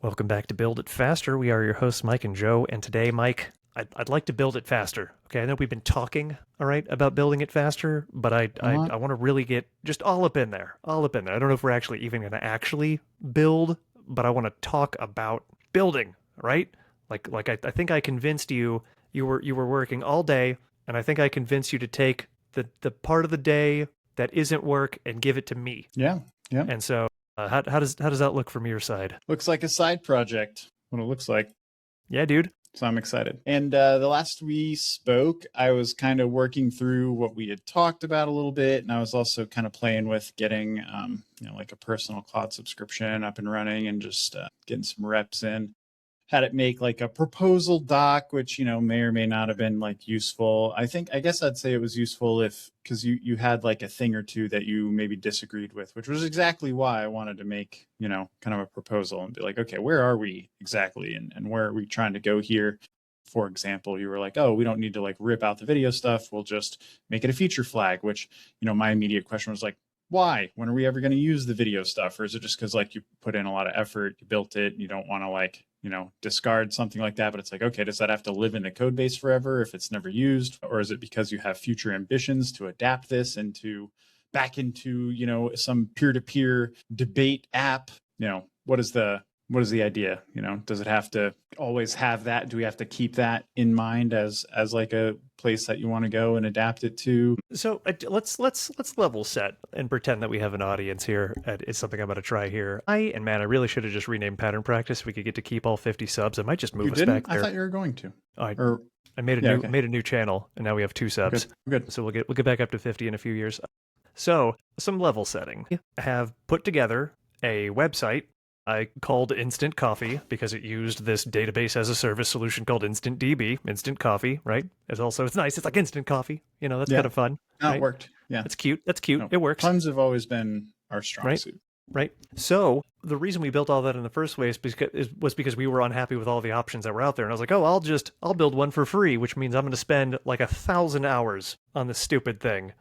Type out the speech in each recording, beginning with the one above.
Welcome back to Build It Faster. We are your hosts, Mike and Joe. And today, Mike, I'd like to build it faster. Okay, I know we've been talking, all right, about building it faster, but I want to really get just all up in there, all up in there. I don't know if we're actually even going to actually build, but I want to talk about building, right? I think I convinced you. You were working all day, and I think I convinced you to take the part of the day that isn't work and give it to me. Yeah, yeah. And so, how does that look from your side? Looks like a side project, what it looks like. Yeah, dude. So I'm excited. And the last we spoke, I was kind of working through what we had talked about a little bit. And I was also kind of playing with getting, like a personal cloud subscription up and running and just getting some reps in. Had it make like a proposal doc, which, may or may not have been like useful. I guess I'd say it was useful because you had like a thing or two that you maybe disagreed with, which was exactly why I wanted to make, kind of a proposal and be like, okay, where are we exactly? And where are we trying to go here? For example, you were like, oh, we don't need to like rip out the video stuff. We'll just make it a feature flag, which, my immediate question was like, why? When are we ever going to use the video stuff? Or is it just because like you put in a lot of effort, you built it, you don't want to like, discard something like that? But it's like, okay, does that have to live in the code base forever if it's never used? Or is it because you have future ambitions to adapt this back into, some peer-to-peer debate app? What is the idea? Does it have to always have that? Do we have to keep that in mind as like a place that you want to go and adapt it to? So let's level set and pretend that we have an audience here. It's something I'm going to try here. I really should have just renamed Pattern Practice. We could get to keep all 50 subs. I might just move You us didn't? back there. I thought you were going to. I made a new channel, and now we have 2 subs. Good. So we'll get back up to 50 in a few years. So some level setting. I have put together a website I called Instant Coffee because it used this database as a service solution called InstantDB. Instant Coffee, right? It's nice. It's like instant coffee. That's kind of fun. No, right? It worked. Yeah. It's cute. That's cute. No, It works. puns have always been our strong suit. Right. So the reason we built all that in the first place was because we were unhappy with all the options that were out there. And I was like, oh, I'll build one for free, which means I'm going to spend like 1,000 hours on this stupid thing.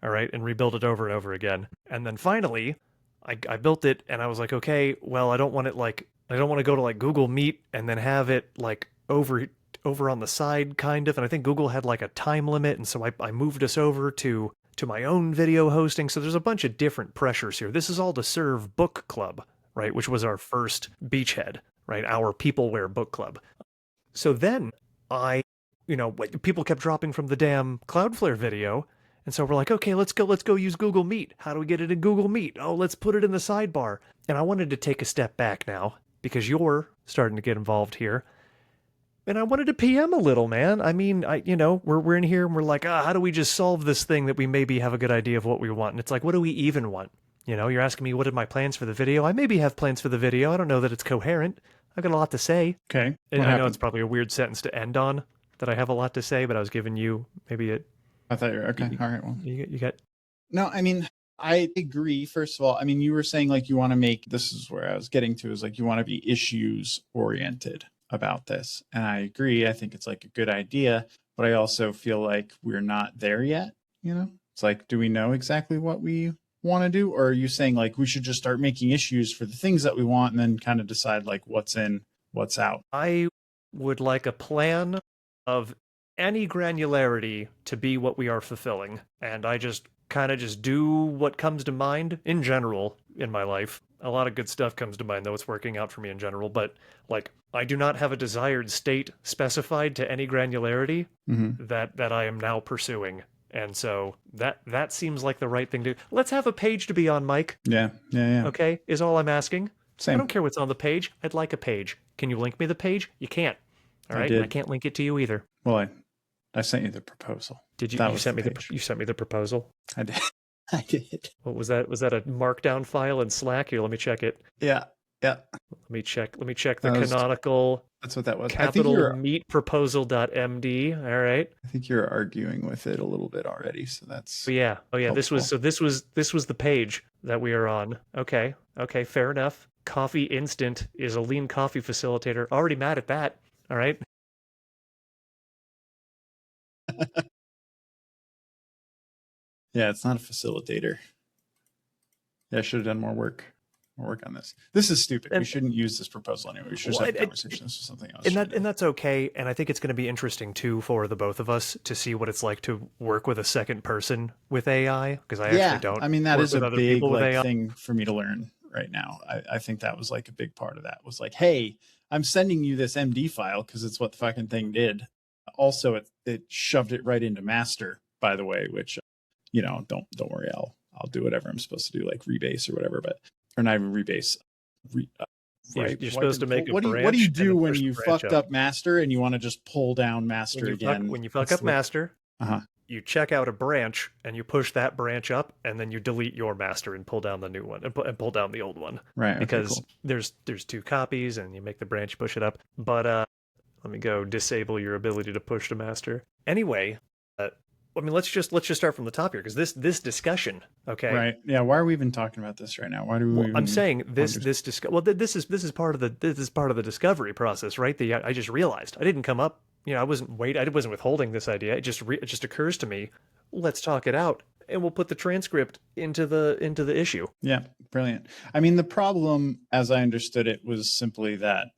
All right. And rebuild it over and over again. And then finally, I built it and I was like, okay, well, I don't want to go to like Google Meet and then have it like over on the side kind of. And I think Google had like a time limit. And so I moved us over to my own video hosting. So there's a bunch of different pressures here. This is all to serve Book Club, right? Which was our first beachhead, right? Our Peopleware Book Club. So then people kept dropping from the damn Cloudflare video. And so we're like, okay, let's go use Google Meet. How do we get it in Google Meet? Oh, let's put it in the sidebar. And I wanted to take a step back now because you're starting to get involved here. And I wanted to PM a little, man. I mean, we're in here and we're like, how do we just solve this thing that we maybe have a good idea of what we want? And it's like, what do we even want? You're asking me, what are my plans for the video? I maybe have plans for the video. I don't know that it's coherent. I've got a lot to say. Okay. And I know it's probably a weird sentence to end on, that I have a lot to say, but I was giving you maybe I thought you were okay. All right. Well, you got. No, I mean, I agree. First of all, I mean, you were saying like you want to make, this is where I was getting to, is like you want to be issues oriented about this. And I agree. I think it's like a good idea, but I also feel like we're not there yet. It's like, do we know exactly what we want to do? Or are you saying like we should just start making issues for the things that we want and then kind of decide like what's in, what's out? I would like a plan of any granularity to be what we are fulfilling. And I just kind of just do what comes to mind in general in my life. A lot of good stuff comes to mind, though it's working out for me in general. But like, I do not have a desired state specified to any granularity that I am now pursuing. And so that seems like the right thing to do. Let's have a page to be on, Mike. Yeah. Okay, is all I'm asking. Same. I don't care what's on the page. I'd like a page. Can you link me the page? You can't. All right, I can't link it to you either. Well, I sent you the proposal. Did you? You sent me the proposal. I did. I did. What was that? Was that a markdown file in Slack? Here, let me check it. Yeah. Let me check the canonical. That's what that was. Capital meet proposal.md. All right. I think you're arguing with it a little bit already, so that's. Oh yeah. Helpful. This was the page that we are on. Okay. Fair enough. Coffee Instant is a lean coffee facilitator. Already mad at that. All right. Yeah, it's not a facilitator. Yeah, I should have done more work. We'll work on this. This is stupid. We And shouldn't use this proposal anyway. We should just well, have a conversation. This is something else. and that's okay. And I think it's going to be interesting too for the both of us to see what it's like to work with a second person with AI, because I actually Yeah, don't I mean that work is with a other big people with like AI. thing for me to learn right now. I think that was like a big part of that was like, hey, I'm sending you this MD file because it's what the fucking thing did. Also, it shoved it right into master, by the way, which don't worry, I'll do whatever I'm supposed to do, like rebase or whatever, but or not even rebase. Right, You're wipe supposed to and make pull. a What do you branch and do then when push the you branch fucked up. up master and you want to just pull down master again? When you fuck What's up the master, uh-huh. you check out a branch and you push that branch up, and then you delete your master and pull down the new one and pull down the old one, Right. Okay. because Cool. there's two copies and you make the branch push it up. But let me go disable your ability to push to master. Anyway, uh, I mean let's just start from the top here, because this discussion, okay. Right. Yeah. Why are we even talking about this right now? Why do we Well, I'm even saying want this to? this discuss. Well, this is part of the discovery process, right? I just realized I didn't come up. I wasn't withholding this idea. It just occurs to me. Let's talk it out, and we'll put the transcript into the issue. Yeah. Brilliant. I mean, the problem, as I understood it, was simply that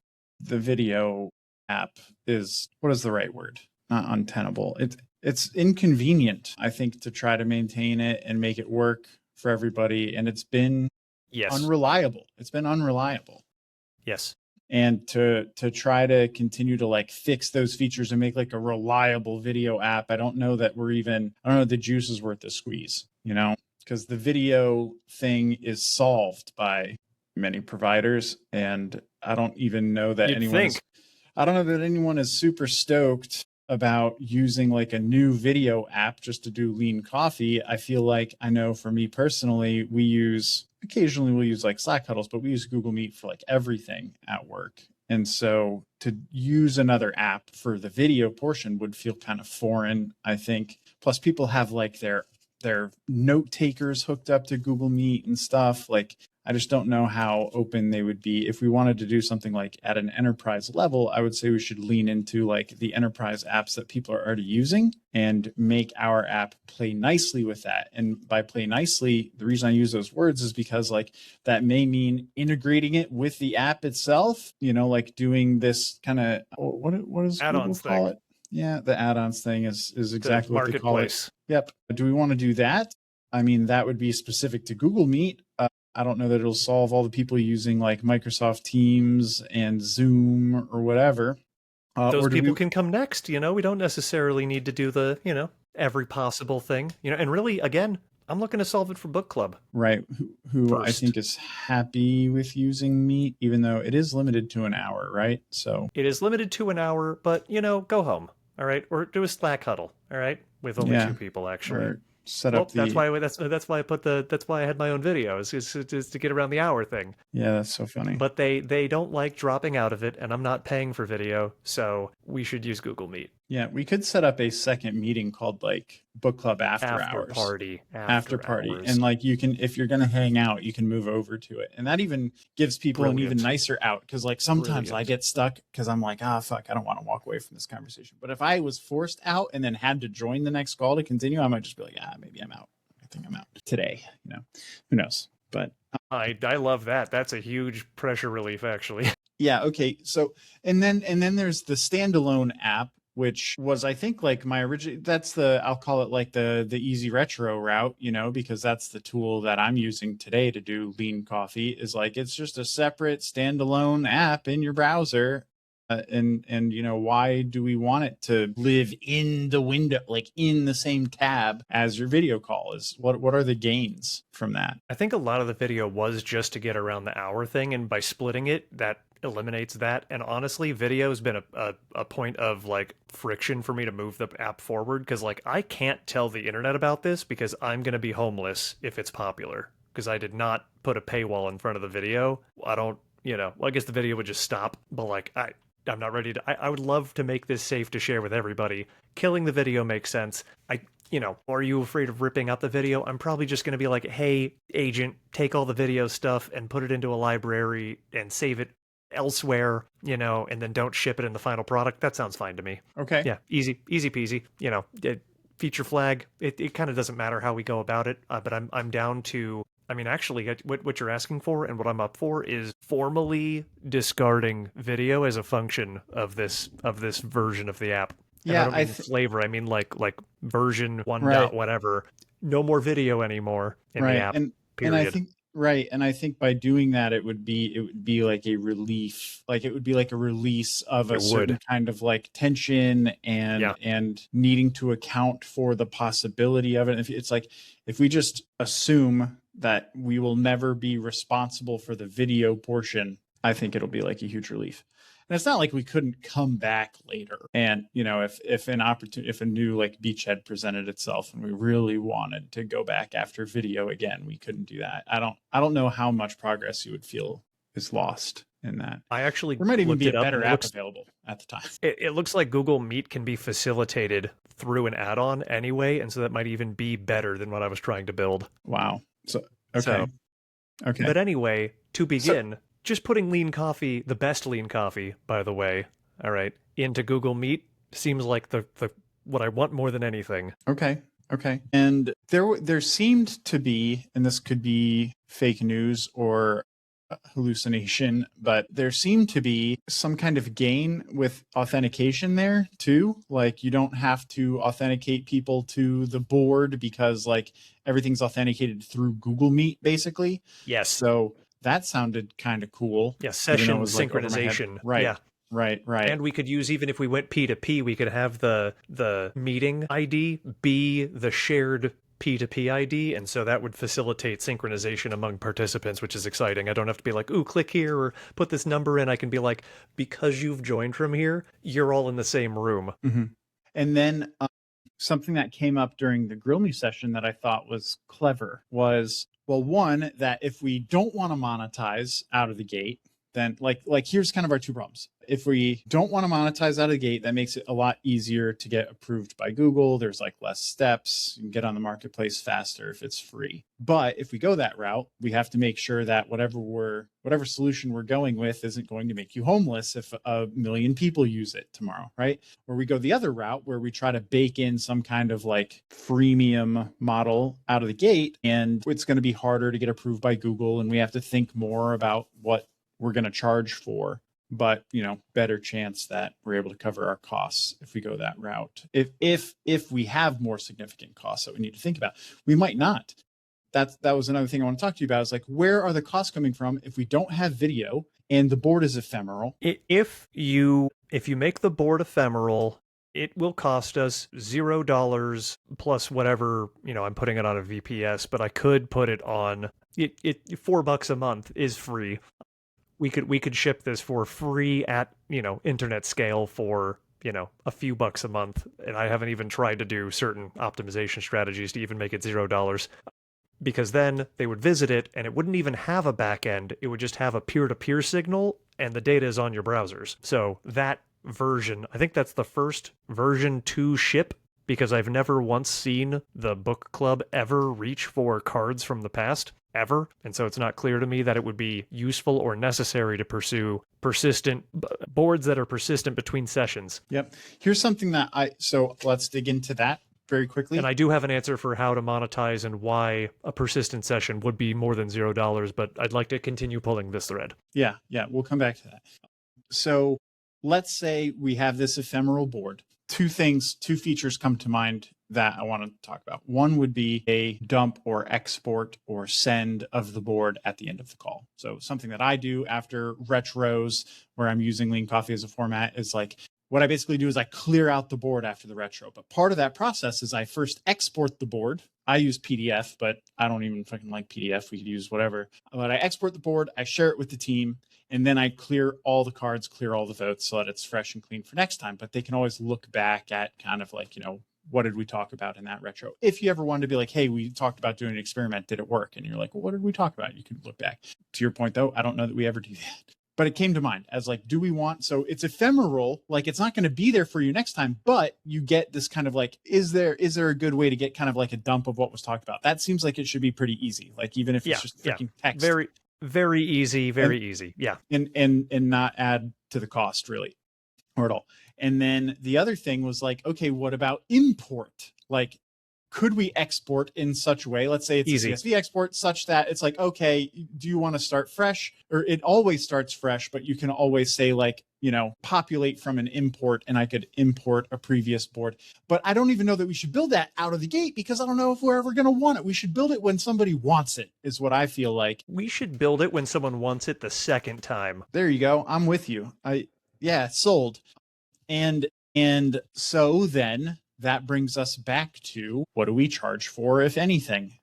the video app is what is the right word? Not untenable. It's inconvenient, I think, to try to maintain it and make it work for everybody, and it's been Yes, unreliable. It's been unreliable. yes. And to try to continue to like fix those features and make like a reliable video app, I don't know that I don't know the juice is worth the squeeze, because the video thing is solved by many providers, and I don't even know that You'd think. I don't know that anyone is super stoked about using like a new video app just to do lean coffee. I feel like, I know for me personally, occasionally we'll use like Slack huddles, but we use Google Meet for like everything at work. And so to use another app for the video portion would feel kind of foreign, I think. Plus people have like their note takers hooked up to Google Meet and stuff. Like, I just don't know how open they would be. If we wanted to do something like at an enterprise level, I would say we should lean into like the enterprise apps that people are already using and make our app play nicely with that. And by play nicely, the reason I use those words is because like that may mean integrating it with the app itself, like doing this kind of, what does Google Add-ons call thing. it? Yeah, the add-ons thing is The exactly what they call it. marketplace. Yep. Do we want to do that? I mean, that would be specific to Google Meet. I don't know that it'll solve all the people using like Microsoft Teams and Zoom or whatever. Those Or do people we? can come next. We don't necessarily need to do the every possible thing. And really, again, I'm looking to solve it for book club Right. Who I first. think is happy with using Meet, even though it is limited to an hour, right? So, It is limited to an hour, but go home, all right, or do a Slack huddle, all right, with only yeah. two people actually. Or set up Well, that's the. why that's why I had my own video is to get around the hour thing. Yeah, that's so funny. But they don't like dropping out of it, and I'm not paying for video, so we should use Google Meet. Yeah, we could set up a second meeting called like Book Club After After Hours. party, After after party, hours. and like you can, if you're gonna hang out, you can move over to it, and that even gives people an even Brilliant. nicer out, because like sometimes I Brilliant. get stuck because I'm like, fuck, I don't want to walk away from this conversation. But if I was forced out and then had to join the next call to continue, I might just be like, maybe I'm out. I think I'm out today. Who knows? But I love that. That's a huge pressure relief, actually. yeah, okay. So and then there's the standalone app, which was, I think, like my original, I'll call it like the easy retro route, because that's the tool that I'm using today to do lean coffee, is like it's just a separate standalone app in your browser. And why do we want it to live in the window, like in the same tab as your video call? Is what are the gains from that? I think a lot of the video was just to get around the hour thing, and by splitting it, that eliminates that. And honestly, video has been a point of like friction for me to move the app forward, because like I can't tell the internet about this because I'm going to be homeless if it's popular, because I did not put a paywall in front of the video. I don't, well, I guess the video would just stop, but like I'm not ready to. I would love to make this safe to share with everybody. Killing the video makes sense. Are you afraid of ripping out the video? I'm probably just going to be like, hey, agent, take all the video stuff and put it into a library and save it elsewhere, and then don't ship it in the final product. That sounds fine to me. Okay. Yeah, easy peasy. Feature flag. It kind of doesn't matter how we go about it, but I'm down to I mean, actually, what you're asking for and what I'm up for is formally discarding video as a function of this version of the app. And I Yeah, don't mean flavor. I mean like version one right. dot whatever. No more video anymore in the Right. app. And I Period. think right. And I think by doing that it would be like a relief. Like it would be like a release of a It would. certain kind of like tension Yeah. and needing to account for the possibility of it. If it's like if we just assume that we will never be responsible for the video portion, I think it'll be like a huge relief. And it's not like we couldn't come back later. And if an opportunity, if a new like beachhead presented itself, and we really wanted to go back after video again, we couldn't do that. I don't know how much progress you would feel is lost in that. I actually There might even looked be a it up, better and app available at the time. it looks like Google Meet can be facilitated through an add-on anyway, and so that might even be better than what I was trying to build. Wow. So So, okay. Okay. but anyway, to So begin, just putting lean coffee, the best lean coffee, by the way, all right, into Google Meet seems like the what I want more than anything. okay. Okay. And there seemed to be, and this could be fake news or hallucination, but there seemed to be some kind of gain with authentication there too. Like you don't have to authenticate people to the board because like everything's authenticated through Google Meet basically. Yes. So that sounded kind of cool, Yeah, even though it session was like over my head. synchronization. Right. Yeah. Right. Right. And we could use, even if we went P2P, we could have the meeting ID be the shared P2P ID, and so that would facilitate synchronization among participants, which is exciting. I don't have to be like, ooh, click here or put this number in. I can be like, because you've joined from here, you're all in the same room. Mm-hmm. And then something that came up during the Grill Me session that I thought was clever was, well, one, that if we don't want to monetize out of the gate, then like here's kind of our two problems. If we don't want to monetize out of the gate, that makes it a lot easier to get approved by Google. There's like less steps. You can get on the marketplace faster if it's free. But if we go that route, we have to make sure that whatever solution we're going with isn't going to make you homeless if a million people use it tomorrow, right? Or we go the other route where we try to bake in some kind of like freemium model out of the gate, and it's going to be harder to get approved by Google, and we have to think more about what we're going to charge for, but better chance that we're able to cover our costs if we go that route. If we have more significant costs that we need to think about, we might not. That was another thing I want to talk to you about, is like, where are the costs coming from if we don't have video and the board is ephemeral? If you make the board ephemeral, it will cost us $0 plus whatever, I'm putting it on a VPS, but I could put it on it $4 a month is free. We could ship this for free at, internet scale for, a few bucks a month. And I haven't even tried to do certain optimization strategies to even make it $0, because then they would visit it and it wouldn't even have a back end. It would just have a peer-to-peer signal and the data is on your browsers. So that version, I think that's the first version to ship, because I've never once seen the book club ever reach for cards from the past, ever. And so it's not clear to me that it would be useful or necessary to pursue persistent boards that are persistent between sessions. Yep. Here's something so let's dig into that very quickly. And I do have an answer for how to monetize and why a persistent session would be more than $0, but I'd like to continue pulling this thread. Yeah, we'll come back to that. So let's say we have this ephemeral board. Two features come to mind that I want to talk about. One would be a dump or export or send of the board at the end of the call. So something that I do after retros, where I'm using Lean Coffee as a format, is like, what I basically do is I clear out the board after the retro. But part of that process is I first export the board. I use PDF, but I don't even fucking like PDF. We could use whatever. But I export the board, I share it with the team, and then I clear all the cards, clear all the votes so that it's fresh and clean for next time. But they can always look back at kind of like, what did we talk about in that retro? If you ever wanted to be like, hey, we talked about doing an experiment, did it work? And you're like, well, what did we talk about? You can look back. To your point, though, I don't know that we ever do that. But it came to mind as like, do we want, so it's ephemeral, like it's not going to be there for you next time, but you get this kind of like, is there a good way to get kind of like a dump of what was talked about? That seems like it should be pretty easy. Like even if it's just freaking text. Very, very easy, easy. Yeah. And not add to the cost really or at all. And then the other thing was like, okay, what about import? Like, could we export in such a way? Let's say it's Easy. a CSV export such that it's like, okay, do you want to start fresh? Or it always starts fresh, but you can always say like, populate from an import, and I could import a previous board. But I don't even know that we should build that out of the gate, because I don't know if we're ever going to want it. We should build it when somebody wants it, is what I feel like. We should build it when someone wants it the second time. There you go. I'm with you. Yeah, sold. And so then that brings us back to, what do we charge for, if anything?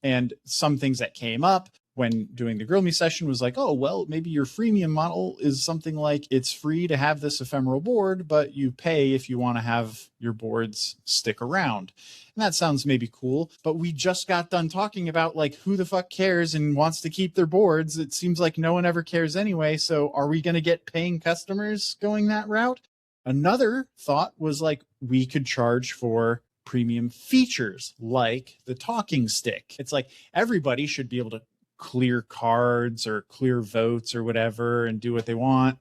And some things that came up when doing the Grill Me session was like, oh, well, maybe your freemium model is something like, it's free to have this ephemeral board, but you pay if you want to have your boards stick around. And that sounds maybe cool, but we just got done talking about like, who the fuck cares and wants to keep their boards? It seems like no one ever cares anyway. So are we going to get paying customers going that route? Another thought was like, we could charge for premium features like the talking stick. It's like everybody should be able to clear cards or clear votes or whatever and do what they want.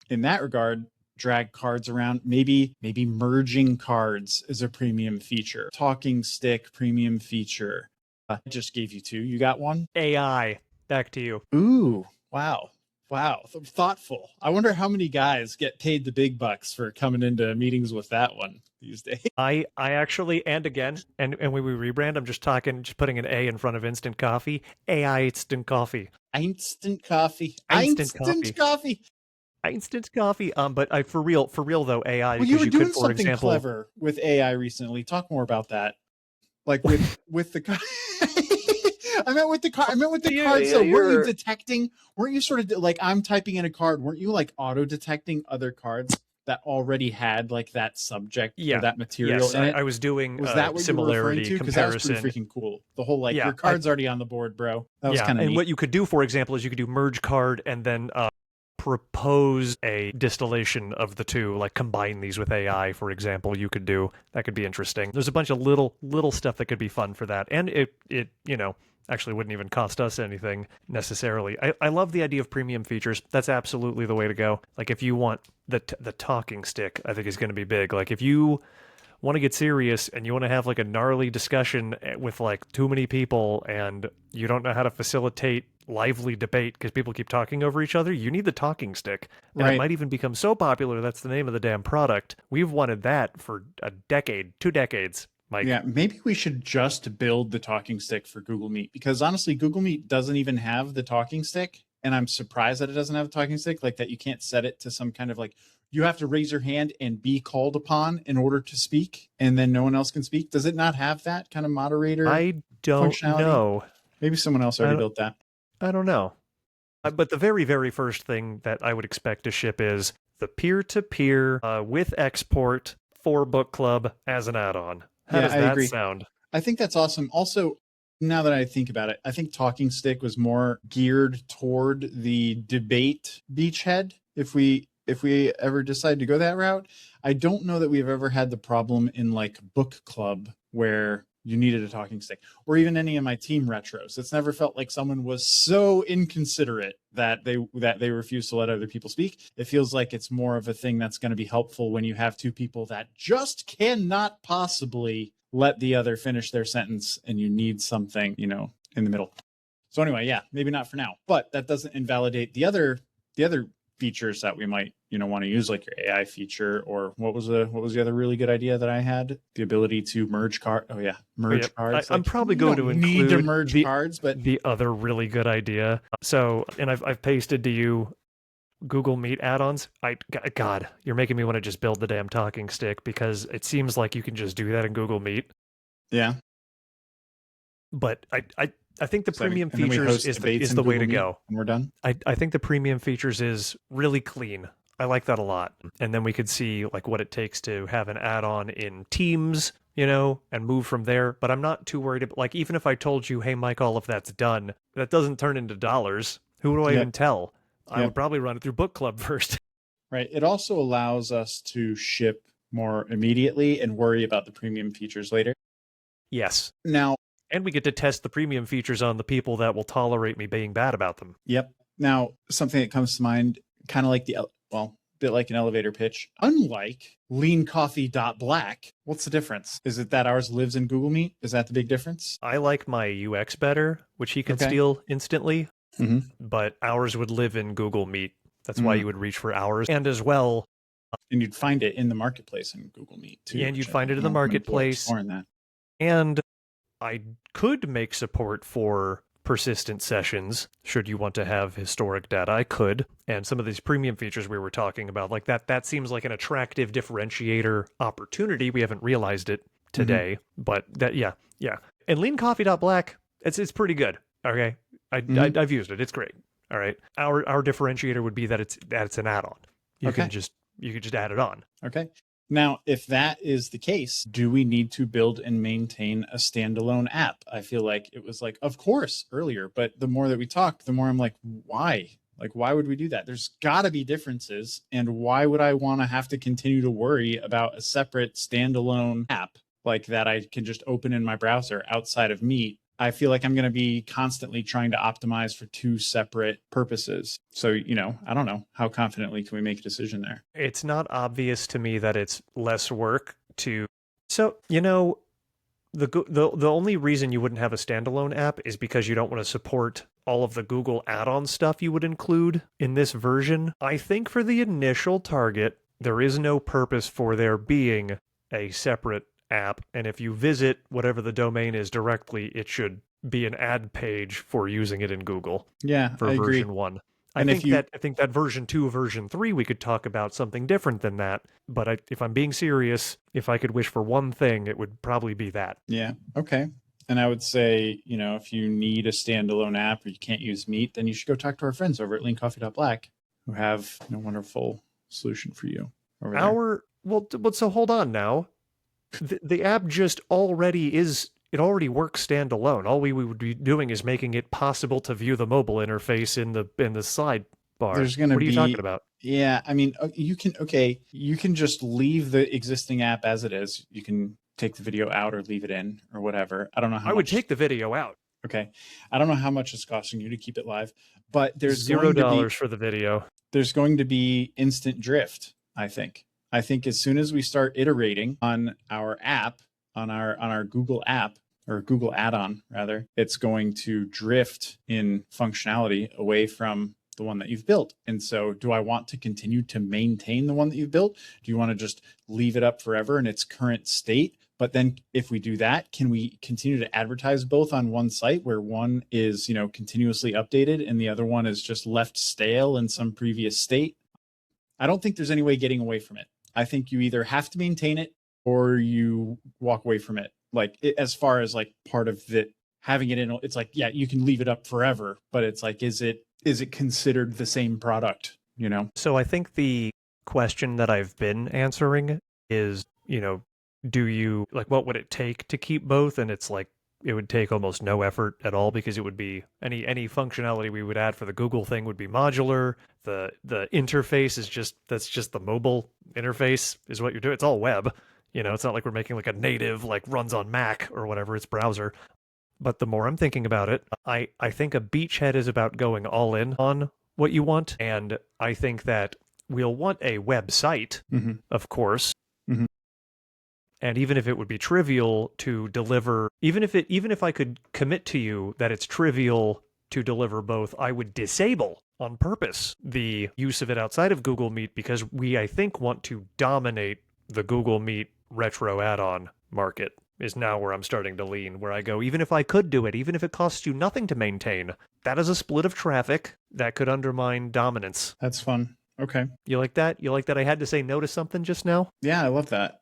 In that regard, drag cards around, maybe merging cards is a premium feature. Talking stick, premium feature. I just gave you two. You got one? AI, back to you. Ooh, wow. Thoughtful. I wonder how many guys get paid the big bucks for coming into meetings with that one these days. I actually, and again, and when we rebrand, I'm just putting an A in front of instant coffee. AI instant coffee. Instant coffee. Instant coffee. But for real though, AI. Well, you were doing something clever with AI recently. Talk more about that. Like with the I meant with the card. So weren't you detecting? Weren't you sort of like, I'm typing in a card? Weren't you like auto detecting other cards that already had like that subject or that material in it? I was doing was that what similarity you were referring to? comparison. Because that was pretty freaking cool. The whole like your card's already on the board, bro. That was kind of neat. And what you could do, for example, is you could do merge card and then propose a distillation of the two, like combine these with AI, for example. You could do that. Could be interesting. There's a bunch of little stuff that could be fun for that, and it actually wouldn't even cost us anything necessarily. I love the idea of premium features. That's absolutely the way to go. Like if you want the talking stick, I think is going to be big. Like if you want to get serious and you want to have like a gnarly discussion with like too many people and you don't know how to facilitate lively debate because people keep talking over each other, you need the talking stick. And it might even become so popular that's the name of the damn product. We've wanted that for a decade, 2 decades. Mike. Yeah, maybe we should just build the talking stick for Google Meet, because honestly, Google Meet doesn't even have the talking stick. And I'm surprised that it doesn't have a talking stick, like that you can't set it to some kind of like, you have to raise your hand and be called upon in order to speak, and then no one else can speak. Does it not have that kind of moderator? I don't know. Maybe someone else already built that. I don't know. But the very, very first thing that I would expect to ship is the peer-to-peer with export for book club as an add-on. How does that sound? I think that's awesome. Also, now that I think about it, I think Talking Stick was more geared toward the debate beachhead. If we ever decide to go that route, I don't know that we've ever had the problem in like book club where you needed a talking stick, or even any of my team retros. It's never felt like someone was so inconsiderate that they refuse to let other people speak. It feels like it's more of a thing that's going to be helpful when you have two people that just cannot possibly let the other finish their sentence and you need something, in the middle. So anyway, yeah, maybe not for now, but that doesn't invalidate the other features that we might want to use, like your AI feature, or what was the other really good idea that I had? The ability to merge cards. cards. I'm probably going to include need to merge cards, but the other really good idea. So, and I've pasted to you Google Meet add-ons. God, you're making me want to just build the damn talking stick, because it seems like you can just do that in Google Meet. Yeah. But I think the premium features is the way to go. And we're done. I think the premium features is really clean. I like that a lot. And then we could see like what it takes to have an add-on in Teams, and move from there. But I'm not too worried about, like, even if I told you, hey, Mike, all of that's done, that doesn't turn into dollars. Who do I even tell? I would probably run it through Book Club first. Right. It also allows us to ship more immediately and worry about the premium features later. Yes. Now, and we get to test the premium features on the people that will tolerate me being bad about them. Yep. Now, something that comes to mind, kind of like bit like an elevator pitch. Unlike leancoffee.black, what's the difference? Is it that ours lives in Google Meet? Is that the big difference? I like my UX better, which he could Okay. steal instantly, Mm-hmm. but ours would live in Google Meet. That's why Mm. you would reach for ours. And as well, And you'd find it in the marketplace in Google Meet too. and you'd which I find think it in the when people are marketplace. exploring that. And I could make support for persistent sessions should you want to have historic data. I could. And some of these premium features we were talking about, like that seems like an attractive differentiator opportunity. We haven't realized it today, but that yeah. And leancoffee.black, it's pretty good. Okay. I've used it. It's great. All right. Our differentiator would be that it's an add-on. You Okay. could just add it on. Okay. Now, if that is the case, do we need to build and maintain a standalone app? I feel like it was like, of course, earlier, but the more that we talked, the more I'm like, why? Like, why would we do that? There's got to be differences. And why would I want to have to continue to worry about a separate standalone app like that I can just open in my browser outside of Meet? I feel like I'm going to be constantly trying to optimize for two separate purposes. So, I don't know. How confidently can we make a decision there? It's not obvious to me that it's less work to. So, the only reason you wouldn't have a standalone app is because you don't want to support all of the Google add-on stuff you would include in this version. I think for the initial target, there is no purpose for there being a separate app, and if you visit whatever the domain is directly, it should be an ad page for using it in Google. Yeah, for I agree. version 1. And I think that version 2, version 3, we could talk about something different than that. But if I'm being serious, if I could wish for one thing, it would probably be that. Yeah. Okay. And I would say, if you need a standalone app or you can't use Meet, then you should go talk to our friends over at leancoffee.black who have a wonderful solution for you over there. So hold on now. The app just already is. It already works standalone. All we would be doing is making it possible to view the mobile interface in the sidebar. There's going to be. What are you talking about? Yeah, I mean, you can just leave the existing app as it is. You can take the video out or leave it in or whatever. I don't know how I would take the video out. Okay. I don't know how much it's costing you to keep it live, but there's $0 for the video. There's going to be instant drift, I think. I think as soon as we start iterating on our app, on our Google app, or Google add-on rather, it's going to drift in functionality away from the one that you've built. And so do I want to continue to maintain the one that you've built? Do you want to just leave it up forever in its current state? But then if we do that, can we continue to advertise both on one site where one is, continuously updated and the other one is just left stale in some previous state? I don't think there's any way getting away from it. I think you either have to maintain it or you walk away from it. As far as part of it, having it in, it's like, yeah, you can leave it up forever, but it's like, is it considered the same product, So I think the question that I've been answering is, do you what would it take to keep both? And it's like, it would take almost no effort at all because it would be any functionality we would add for the Google thing would be modular. The interface is that's just the mobile interface is what you're doing. It's all web. It's not like we're making a native runs on Mac or whatever, it's browser. But the more I'm thinking about it, I think a beachhead is about going all in on what you want. And I think that we'll want a website, of course. Mm-hmm. And even if it would be trivial to deliver, even if I could commit to you that it's trivial to deliver both, I would disable on purpose the use of it outside of Google Meet because I think, want to dominate the Google Meet retro add-on market is now where I'm starting to lean, where I go, even if I could do it, even if it costs you nothing to maintain, that is a split of traffic that could undermine dominance. That's fun. Okay. You like that? You like that I had to say no to something just now? Yeah, I love that.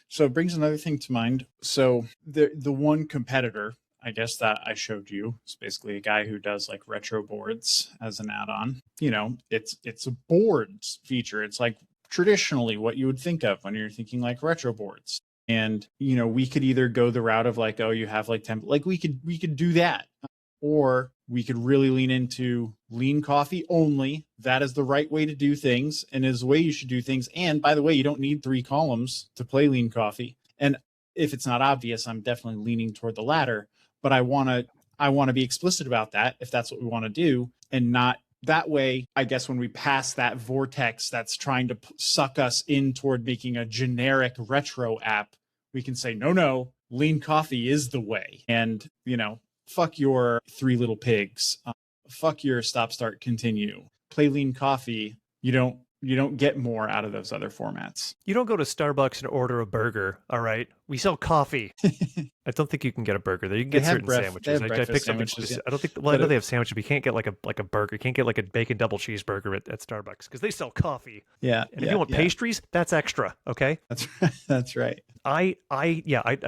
So it brings another thing to mind. So the one competitor, I guess, that I showed you is basically a guy who does retro boards as an add-on. It's a boards feature. It's traditionally what you would think of when you're thinking retro boards. And, we could either go the route of you have template, we could do that, or we could really lean into lean coffee only. That is the right way to do things and is the way you should do things. And by the way, you don't need 3 columns to play lean coffee. And if it's not obvious, I'm definitely leaning toward the latter, but I want to be explicit about that if that's what we want to do and not that way, I guess when we pass that vortex that's trying to suck us in toward making a generic retro app, we can say, no, lean coffee is the way. And, fuck your Three Little Pigs. Fuck your stop, start, continue. Play lean coffee. You don't get more out of those other formats. You don't go to Starbucks and order a burger, all right? We sell coffee. I don't think you can get a burger there. You can get certain sandwiches. I picked something specific. I don't think. Well, I know they have sandwiches, but you can't get like a burger. You can't get like a bacon double cheeseburger at Starbucks because they sell coffee. Yeah. And if you want pastries, that's extra. Okay. That's right. I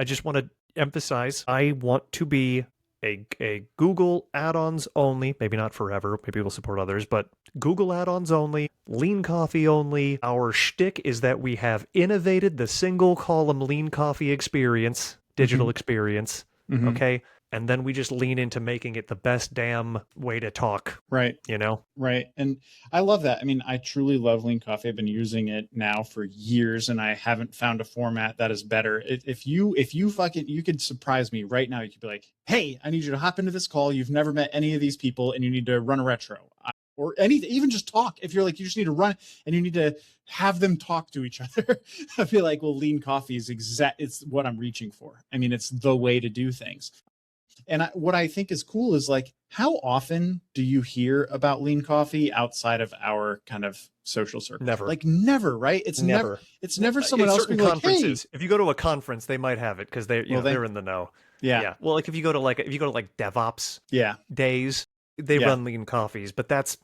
just want to emphasize. I want to be a Google add-ons only, maybe not forever, maybe we'll support others, but Google add-ons only, lean coffee only. Our shtick is that we have innovated the single column lean coffee experience, digital experience, okay? And then we just lean into making it the best damn way to talk. Right. Right. And I love that. I mean, I truly love lean coffee. I've been using it now for years and I haven't found a format that is better. If you you could surprise me right now. You could be like, hey, I need you to hop into this call. You've never met any of these people and you need to run a retro or anything, even just talk. If you're like, you just need to run and you need to have them talk to each other. I feel like, well, lean coffee is it's what I'm reaching for. I mean, it's the way to do things. And what I think is cool is like, how often do you hear about lean coffee outside of our kind of social circle? Never. Like never, right? It's never. It's never someone else being like, hey. If you go to a conference, they might have it because they're in the know. Yeah. Well, like if you go to like DevOps days, they run lean coffees, but that's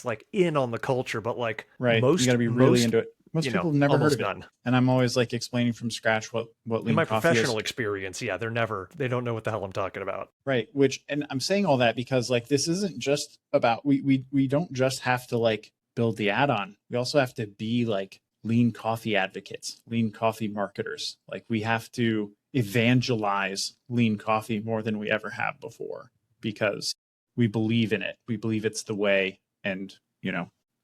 like in on the culture. But like most, you got to be really into it. Most people have never heard of it. And I'm always like explaining from scratch what lean coffee is. In my professional experience, they don't know what the hell I'm talking about. Right. And I'm saying all that because like, this isn't just about, we don't just have to like build the add-on. We also have to be like lean coffee advocates, lean coffee marketers. Like we have to evangelize lean coffee more than we ever have before because we believe in it. We believe it's the way. And,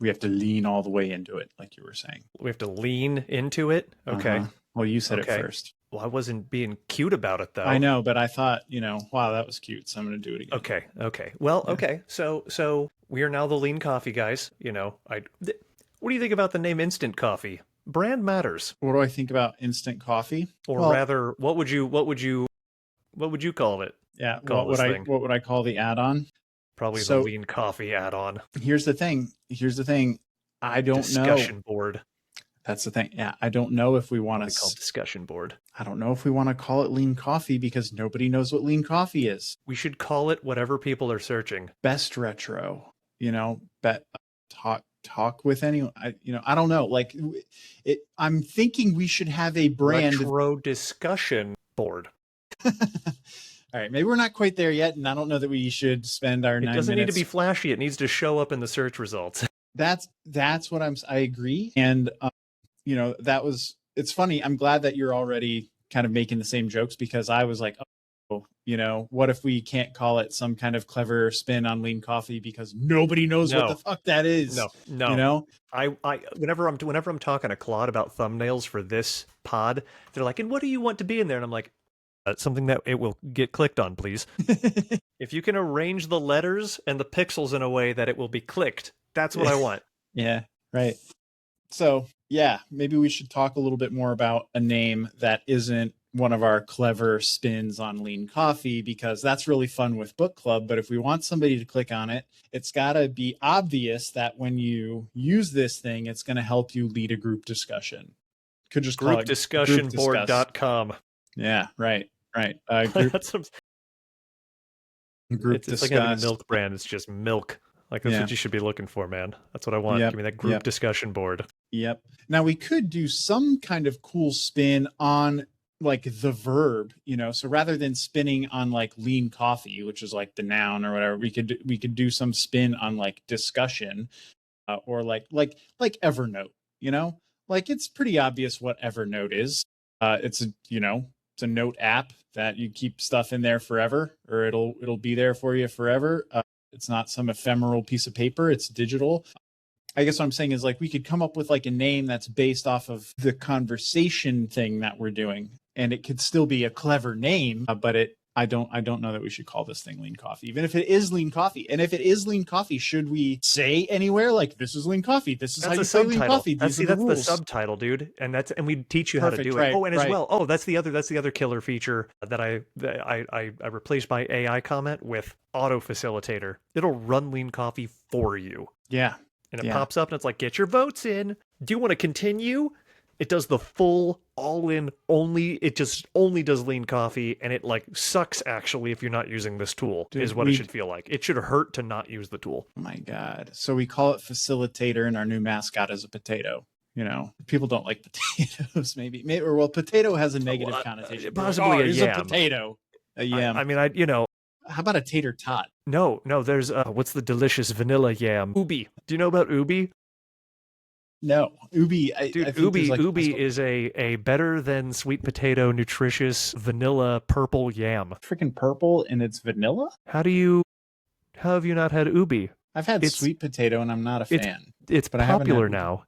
we have to lean all the way into it, like you were saying. We have to lean into it? Okay. Well, you said it first. Well, I wasn't being cute about it, though. I know, but I thought, wow, that was cute, so I'm going to do it again. Okay. Well, okay. So we are now the lean coffee guys. What do you think about the name Instant Coffee? Brand matters. What do I think about instant coffee? Or rather, what would you call it? Yeah, what would I call the add-on? Probably the lean coffee add-on. Here's the thing. I don't know. Discussion board. That's the thing. Yeah, I don't know if we want to call discussion board. I don't know if we want to call it lean coffee because nobody knows what lean coffee is. We should call it whatever people are searching. Best retro. Talk with anyone. I don't know. Like I'm thinking we should have a brand retro discussion board. All right, maybe we're not quite there yet, and I don't know that we should spend our 9 minutes. It doesn't need to be flashy. It needs to show up in the search results. That's what I agree. And, it's funny. I'm glad that you're already kind of making the same jokes because I was like, what if we can't call it some kind of clever spin on lean coffee because nobody knows what the fuck that is. No. I whenever I'm talking to Claude about thumbnails for this pod, they're like, and what do you want to be in there? And I'm like, something that it will get clicked on, please. If you can arrange the letters and the pixels in a way that it will be clicked, that's what I want. Yeah, right. So, yeah, maybe we should talk a little bit more about a name that isn't one of our clever spins on lean coffee, because that's really fun with book club. But if we want somebody to click on it, it's got to be obvious that when you use this thing, it's going to help you lead a group discussion. Could just call it groupdiscussionboard.com. Yeah, right. Group it's like having a milk brand. It's just milk. Like that's what you should be looking for, man. That's what I want. Give me that group discussion board. Yep. Now we could do some kind of cool spin on like the verb, so rather than spinning on like lean coffee, which is like the noun or whatever, we could do some spin on like discussion, or like Evernote, like it's pretty obvious what Evernote is. It's a note app that you keep stuff in there forever, or it'll be there for you forever. It's not some ephemeral piece of paper. It's digital. I guess what I'm saying is like we could come up with like a name that's based off of the conversation thing that we're doing. And it could still be a clever name, but it I don't know that we should call this thing lean coffee, even if it is lean coffee. And if it is lean coffee, should we say anywhere like this is lean coffee? This is how That's a you play lean subtitle. coffee. These are the That's the rules. subtitle, dude. And we teach you how to Perfect. do it. Right. Oh, and as Right. well, that's the other killer feature that I replaced my AI comment with Auto-facilitator. It'll run lean coffee for you. Yeah. And it Yeah. pops up and it's like, get your votes in. Do you want to continue? It does the full all-in only. It just only does lean coffee, and it like sucks actually if you're not using this tool. Dude, is what it should feel like. It should hurt to not use the tool. Oh my God. So we call it facilitator, and our new mascot is a potato. People don't like potatoes, maybe, or well, potato has a negative connotation. Possibly a he's yam. a potato. A yam. I mean, how about a tater tot? No, there's what's the delicious vanilla yam? Ubi. Do you know about ubi? No, ubi. Dude, I think ubi is a better than sweet potato, nutritious vanilla purple yam. Freaking purple, and it's vanilla. How have you not had ubi? I've had sweet potato, and I'm not a fan. It's popular now.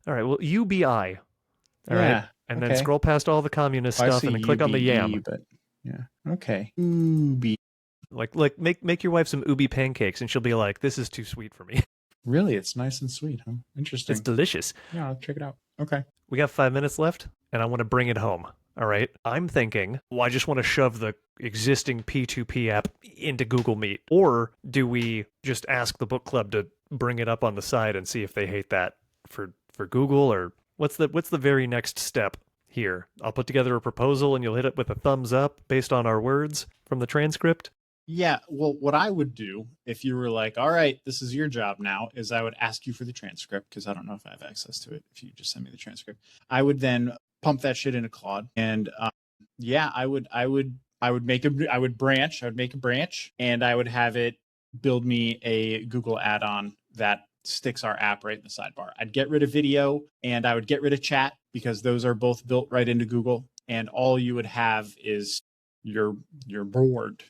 All right, well, UBI. All right, and then scroll past all the communist stuff and then click on the yam. But yeah, okay. Ubi. Like make your wife some ubi pancakes, and she'll be like, "This is too sweet for me." Really, it's nice and sweet, huh? Interesting. It's delicious. Yeah, I'll check it out. Okay. We got 5 minutes left, and I want to bring it home. All right. I'm thinking, well, I just want to shove the existing P2P app into Google Meet. Or do we just ask the book club to bring it up on the side and see if they hate that for Google? Or what's the very next step here? I'll put together a proposal and you'll hit it with a thumbs up based on our words from the transcript. Yeah, well, what I would do if you were like, all right, this is your job now, is I would ask you for the transcript, because I don't know if I have access to it. If you just send me the transcript, I would then pump that shit into Claude, and I would make a branch, and I would have it build me a Google add-on that sticks our app right in the sidebar. I'd get rid of video, and I would get rid of chat, because those are both built right into Google, and all you would have is your board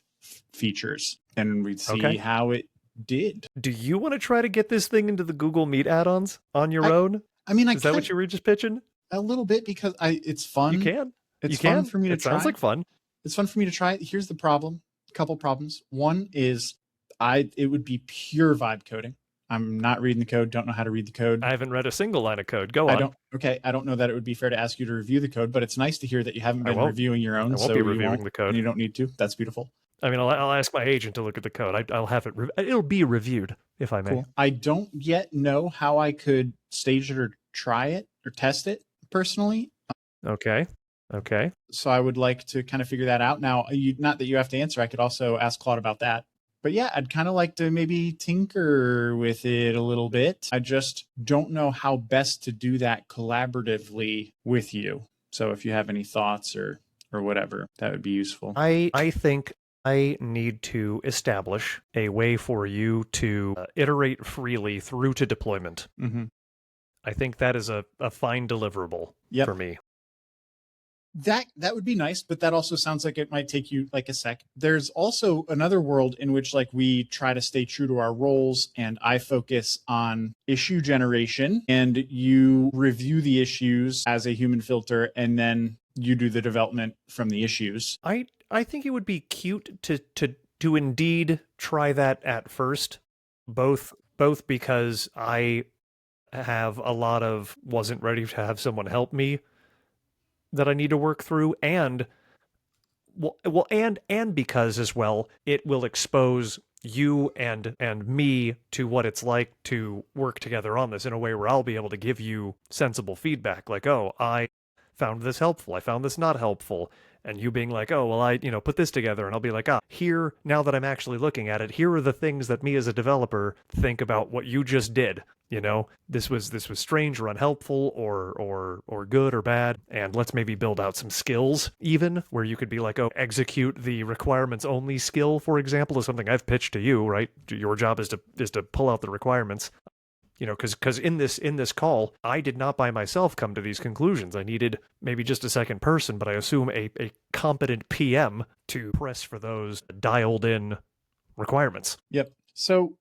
features, and we'd see how it did. Do you want to try to get this thing into the Google Meet add-ons on your own? I mean, is that what you were just pitching? A little bit, because it's fun. You can. It's fun for me to try. Sounds like fun. It's fun for me to try. Here's the problem. A couple problems. One is it would be pure vibe coding. I'm not reading the code. Don't know how to read the code. I haven't read a single line of code. Go on. I don't know that it would be fair to ask you to review the code, but it's nice to hear that you haven't been reviewing your own. I won't be reviewing the code. And you don't need to. That's beautiful. I mean, I'll ask my agent to look at the code. I'll have it. It'll be reviewed, if I may. Cool. I don't yet know how I could stage it or try it or test it personally. Okay. So I would like to kind of figure that out. Now, not that you have to answer. I could also ask Claude about that. But yeah, I'd kind of like to maybe tinker with it a little bit. I just don't know how best to do that collaboratively with you. So if you have any thoughts or whatever, that would be useful. I think I need to establish a way for you to iterate freely through to deployment. Mm-hmm. I think that is a fine deliverable for me. That would be nice, but that also sounds like it might take you like a sec. There's also another world in which like we try to stay true to our roles, and I focus on issue generation, and you review the issues as a human filter, and then you do the development from the issues. I think it would be cute to indeed try that at first, both because I have a lot of wasn't ready to have someone help me that I need to work through, and because as well it will expose you and me to what it's like to work together on this in a way where I'll be able to give you sensible feedback, like, oh, I found this helpful, I found this not helpful, and you being like, oh, well, I put this together, and I'll be like, here, now that I'm actually looking at it, here are the things that me as a developer think about what you just did. This was strange or unhelpful or good or bad, and let's maybe build out some skills even where you could be like, oh, execute the requirements only skill, for example, is something I've pitched to you, right? Your job is to pull out the requirements. Because in this call, I did not by myself come to these conclusions. I needed maybe just a second person, but I assume a competent PM to press for those dialed in requirements. Yep. So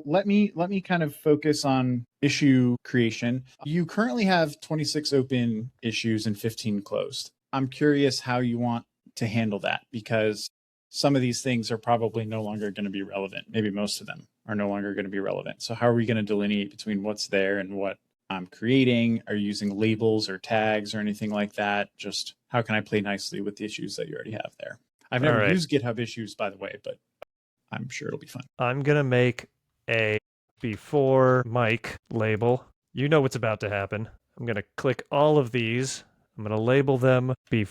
let me kind of focus on issue creation. You currently have 26 open issues and 15 closed. I'm curious how you want to handle that, because some of these things are probably no longer going to be relevant. Maybe most of them are no longer going to be relevant. So how are we going to delineate between what's there and what I'm creating? Are you using labels or tags or anything like that? Just how can I play nicely with the issues that you already have there? I've never used GitHub issues, by the way, but I'm sure it'll be fun. I'm going to make a before Mike label. You know what's about to happen. I'm going to click all of these. I'm going to label them Did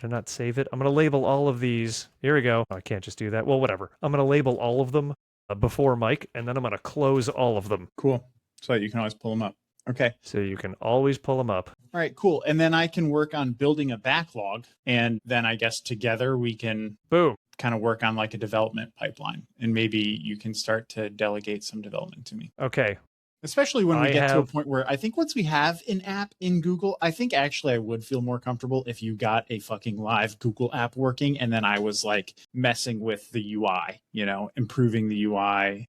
I not save it? I'm going to label all of these. Here we go. Oh, I can't just do that. Well, whatever. I'm going to label all of them before Mike, and then I'm going to close all of them. Cool. So that you can always pull them up. Okay. So you can always pull them up. All right, cool. And then I can work on building a backlog. And then I guess together we can boom, kind of work on like a development pipeline. And maybe you can start to delegate some development to me. Okay. Especially when we get to a point where I think once we have an app in Google, I think actually I would feel more comfortable if you got a fucking live Google app working and then I was like messing with the UI, you know, improving the UI.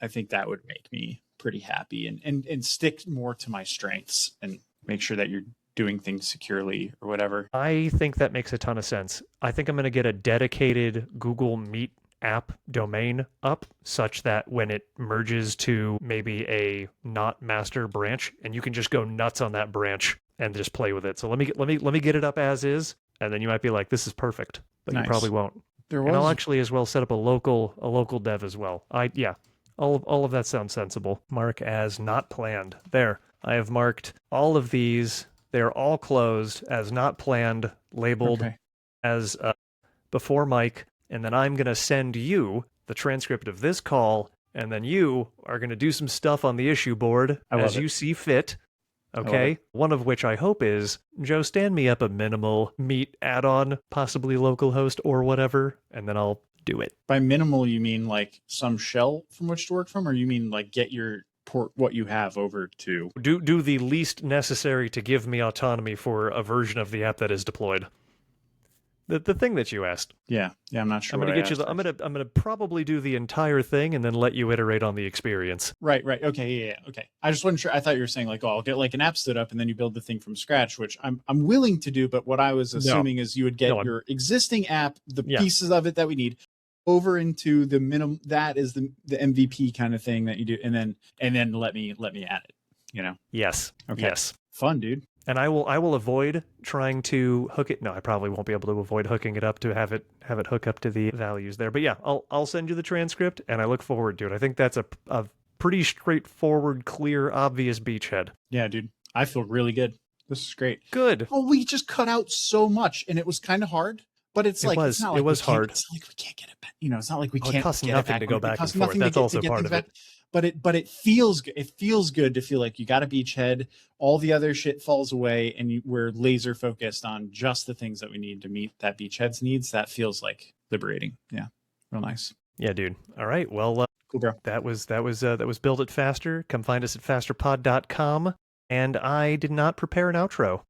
I think that would make me pretty happy and stick more to my strengths and make sure that you're doing things securely or whatever. I think that makes a ton of sense. I think I'm going to get a dedicated Google Meet app domain up such that when it merges to maybe a not master branch, and you can just go nuts on that branch and just play with it. So let me get it up as is, and then you might be like, this is perfect, but nice. You probably won't. And I'll actually as well set up a local dev as well. All of that sounds sensible. Mark as not planned. There, I have marked all of these. They're all closed as not planned, labeled as before Mike. And then I'm going to send you the transcript of this call, and then you are going to do some stuff on the issue board as you see fit. Okay? One of which I hope is, Joe, stand me up a minimal Meet add-on, possibly localhost or whatever, and then I'll do it. By minimal, you mean like some shell from which to work from, or you mean like get your port what you have over to? Do the least necessary to give me autonomy for a version of the app that is deployed. The thing that you asked. Yeah, I'm not sure. I'm gonna get you. I'm gonna probably do the entire thing and then let you iterate on the experience. Right. Okay. Yeah. Okay. I just wasn't sure. I thought you were saying like, oh, I'll get like an app stood up and then you build the thing from scratch, which I'm willing to do. But what I was assuming is you would get your existing app, the pieces of it that we need, over into the minimum. That is the MVP kind of thing that you do, and then let me add it. You know. Yes. Okay. Yes. Fun, dude. And I will avoid trying to hook it. No, I probably won't be able to avoid hooking it up to have it hook up to the values there. But yeah, I'll send you the transcript, and I look forward to it. I think that's a pretty straightforward, clear, obvious beachhead. Yeah, dude. I feel really good. This is great. Good. Oh, we just cut out so much, and it was kind of hard. But it's like it's not like it was hard. It's not like we can't get it back. You know, it's not like we can't. It costs nothing to go back and forth. That's also part of it. But it feels good. It feels good to feel like you got a beachhead. All the other shit falls away, and we're laser focused on just the things that we need to meet that beachhead's needs. That feels like liberating. Yeah, real nice. Yeah, dude. All right. Well, cool, bro. That was Build It Faster. Come find us at fasterpod.com. And I did not prepare an outro.